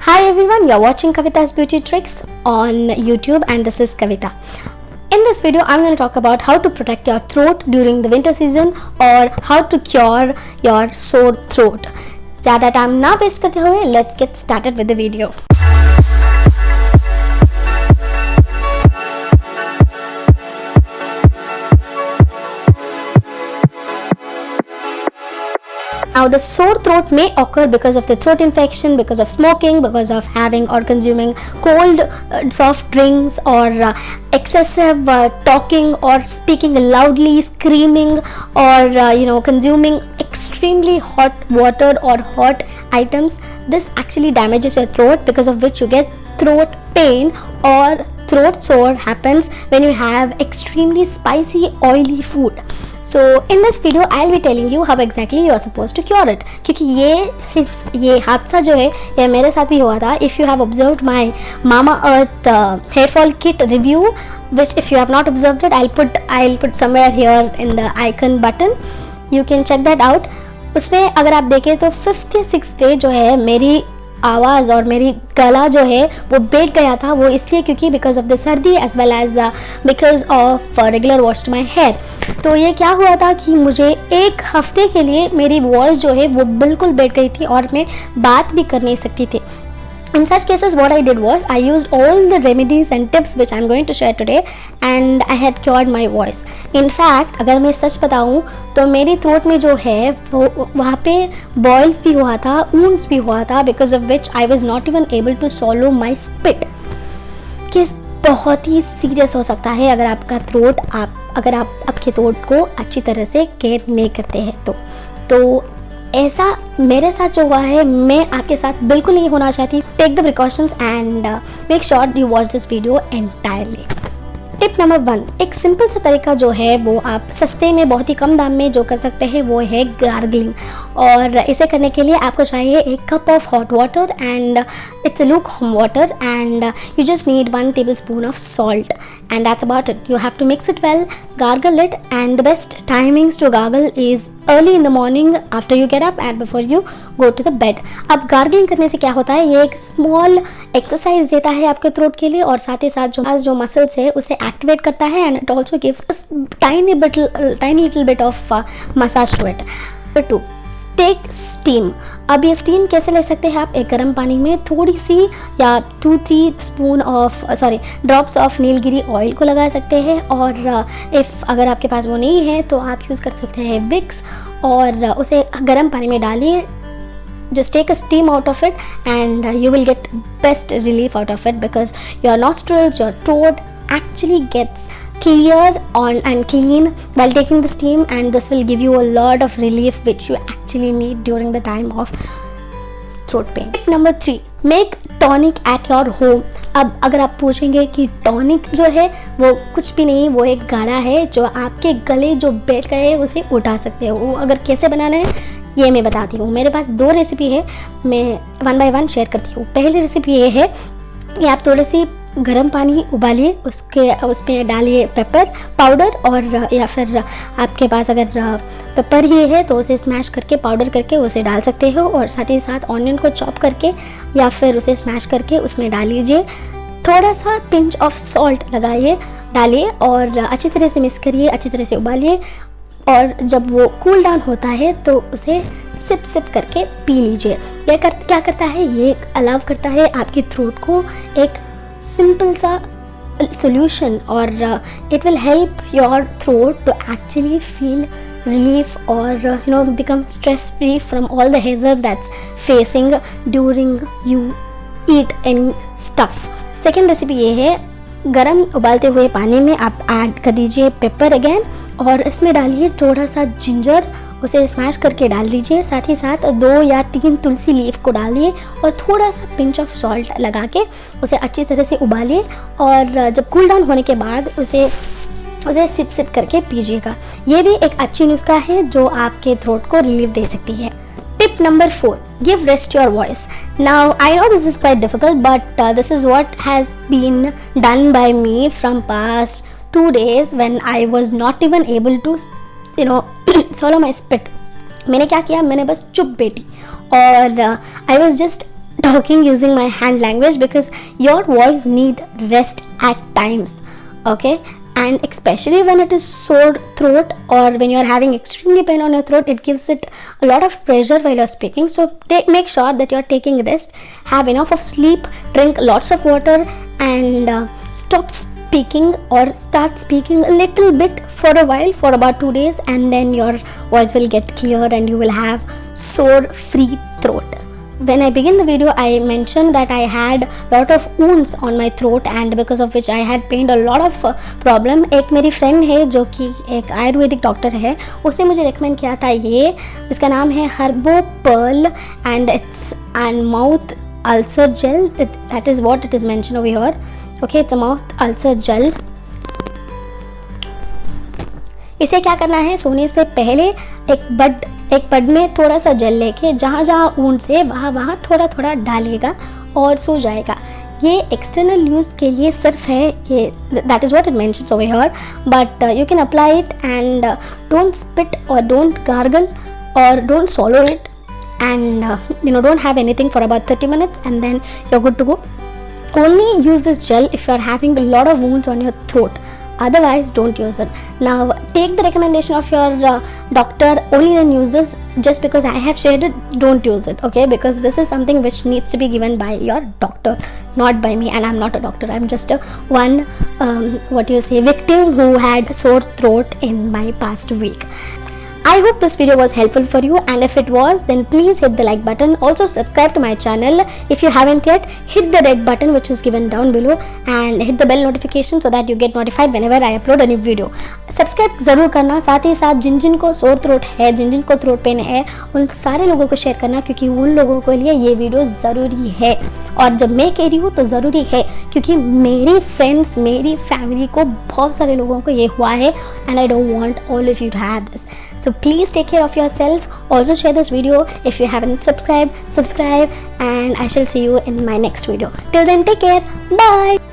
Hi everyone, you're watching Kavita's Beauty Tricks on YouTube and this is Kavita. In this video, I'm going to talk about how to protect your throat during the winter season or how to cure your sore throat. ज़्यादा time ना waste करते हुए, let's get started with the video. Now the sore throat may occur because of the throat infection, because of smoking, because of having or consuming cold soft drinks or excessive talking or speaking loudly, screaming or consuming extremely hot water or hot items. This actually damages your throat, because of which you get throat pain or throat sore happens when you have extremely spicy oily food. So in this video I'll be telling you how exactly you are supposed to cure it, क्योंकि ये हादसा जो है ये मेरे साथ भी हुआ था. If you have observed my Mama Earth hair fall kit review, which if you have not observed it, I'll put somewhere here in the icon button. You can check that out. उसमें अगर आप देखें तो 5th या 6th day जो है मेरी आवाज़ और मेरी गला जो है वो बैठ गया था. वो इसलिए क्योंकि बिकॉज ऑफ द सर्दी as well as because of regular wash my hair. तो ये क्या हुआ था कि मुझे एक हफ्ते के लिए मेरी वॉइस जो है वो बिल्कुल बैठ गई थी और मैं बात भी कर नहीं सकती थी. In such cases, what I did was I used all the remedies and tips which I'm going to share today, and I had cured my voice. In fact, अगर मैं सच बताऊँ तो मेरी थ्रोट में जो है वो वहाँ पे बॉयल्स भी हुआ था, wounds भी हुआ था, because of which I was not even able to swallow my spit. Case बहुत ही सीरियस हो सकता है अगर अगर आप आपके थ्रोट को अच्छी तरह से केयर नहीं करते हैं तो ऐसा मेरे साथ जो हुआ है मैं आपके साथ बिल्कुल नहीं होना चाहती. Take the precautions and make sure you watch this video entirely. Tip number 1, एक सिंपल सा तरीका जो है वो आप सस्ते में बहुत ही कम दाम में जो कर सकते हैं वो है गार्गलिंग. और इसे करने के लिए आपको चाहिए एक cup of hot water and it's look home water and you just need 1 tablespoon of salt and that's about it. You have to mix it well, gargle it, and the best timings to gargle is early in the morning after you get up and before you go to the bed. अब gargling करने से क्या होता है, ये एक small exercise देता है आपके थ्रोट के लिए और साथ ही साथ जो मसल्स है उसे एक्टिवेट करता है and it also gives a tiny little bit of massage to it. 2, take steam. अब ये स्टीम कैसे ले सकते हैं आप, एक गर्म पानी में थोड़ी सी या 2-3 ड्रॉप्स ऑफ नीलगिरी ऑयल को लगा सकते हैं. और अगर आपके पास वो नहीं है तो आप यूज़ कर सकते हैं विक्स और उसे गर्म पानी में डालिए. Just take a steam out of it and you will get best relief out of it, because your nostrils, your throat actually gets clear on and clean while taking the steam, and this will give you a lot of relief which you actually need during the time of throat pain. Tip number 3, make tonic at your home. अब अगर आप पूछेंगे कि tonic जो है वो कुछ भी नहीं, वो एक गाढ़ा है जो आपके गले जो बैठ गए हैं उसे उठा सकते हो. वो अगर कैसे बनाना है ये मैं बताती हूँ. मेरे पास 2 रेसिपी है, मैं 1 by 1 शेयर करती हूँ. पहली रेसिपी ये है कि आप थोड़ी सी गर्म पानी उबालिए, उसमें डालिए पेपर पाउडर, और या फिर आपके पास अगर पेपर ही है तो उसे स्मैश करके पाउडर करके उसे डाल सकते हो. और साथ ही साथ ऑनियन को चॉप करके या फिर उसे स्मैश करके उसमें डाल लीजिए. थोड़ा सा पिंच ऑफ सॉल्ट डालिए और अच्छी तरह से मिक्स करिए, अच्छी तरह से उबालिए. और जब वो कूल डाउन होता है तो उसे सिप करके पी लीजिए. क्या करता है, ये अलाउ करता है आपकी थ्रोट को एक सिंपल सा सॉल्यूशन, और it will help your throat to actually feel relief or become stress free from all the hazards that's facing during you eat any stuff. Second recipe ये है, गरम उबालते हुए पानी में आप ऐड कर दीजिए पेपर अगेन, और इसमें डालिए थोड़ा सा जिंजर, उसे स्मैश करके डाल दीजिए. साथ ही साथ 2 या 3 तुलसी लीफ को डालिए और थोड़ा सा पिंच ऑफ सॉल्ट लगा के उसे अच्छी तरह से उबालिए. और जब कूल डाउन होने के बाद उसे सिप करके पीजिएगा. ये भी एक अच्छी नुस्खा है जो आपके थ्रोट को रिलीफ दे सकती है. Tip number 4, give rest your voice. Now I know this is quite difficult, but this is what has been done by me from past 2 days when I was not even able to swallow my spit. मैंने क्या किया, मैंने बस चुप बैठी और I was just talking using my hand language, because your voice need rest at times, okay? And especially when it is sore throat, or when you are having extremely pain on your throat, it gives it a lot of pressure while you're speaking. So make sure that you're taking rest, have enough of sleep, drink lots of water, and stop speaking, or start speaking a little bit for a while, for about 2 days, and then your voice will get clear and you will have sore free throat. When I begin the video, I mentioned that I had lot of wounds on my throat, and because of which I had pained a lot of problem. एक मेरी friend है जो कि एक Ayurvedic doctor है, उसने मुझे recommend किया था ये, इसका नाम है हर्बो Perl, and it's an mouth ulcer gel. That is what it is mentioned over here. Okay, it's a mouth ulcer gel. इसे क्या करना है, सोने से पहले एक बड में थोड़ा सा जेल लेके जहाँ जहाँ ऊंट से वहाँ थोड़ा थोड़ा डालिएगा और सो जाएगा. ये एक्सटर्नल यूज़ के लिए सिर्फ है, ये that is what it mentions over here, but you can apply it and don't spit और डोंट गार्गल और don't swallow it, and don't have anything for about 30 minutes, and then you're good to go. Only use this gel if you're having a lot of wounds on your throat. Otherwise, don't use it. Now, take the recommendation of your doctor. Only then use this. Just because I have shared it, don't use it, okay? Because this is something which needs to be given by your doctor, not by me. And I'm not a doctor. I'm just one victim who had sore throat in my past week. I hope this video was helpful for you, and if it was, then please hit the like button. Also subscribe to my channel if you haven't yet. Hit the red button which is given down below, and hit the bell notification so that you get notified whenever I upload a new video. Subscribe ज़रूर करना, साथ ही साथ जिन को sore throat है, जिन को throat pen है, उन सारे लोगों को शेयर करना, क्योंकि उन लोगों के लिए ये वीडियो ज़रूरी है. और जब मैं कह रही हूँ तो ज़रूरी है, क्योंकि मेरी फ्रेंड्स, मेरी फैमिली को, बहुत सारे लोगों को ये हुआ है, and I don't want all of you to have this. So please take care of yourself. Also share this video. If you haven't subscribed, subscribe, and I shall see you in my next video. Till then, take care. Bye.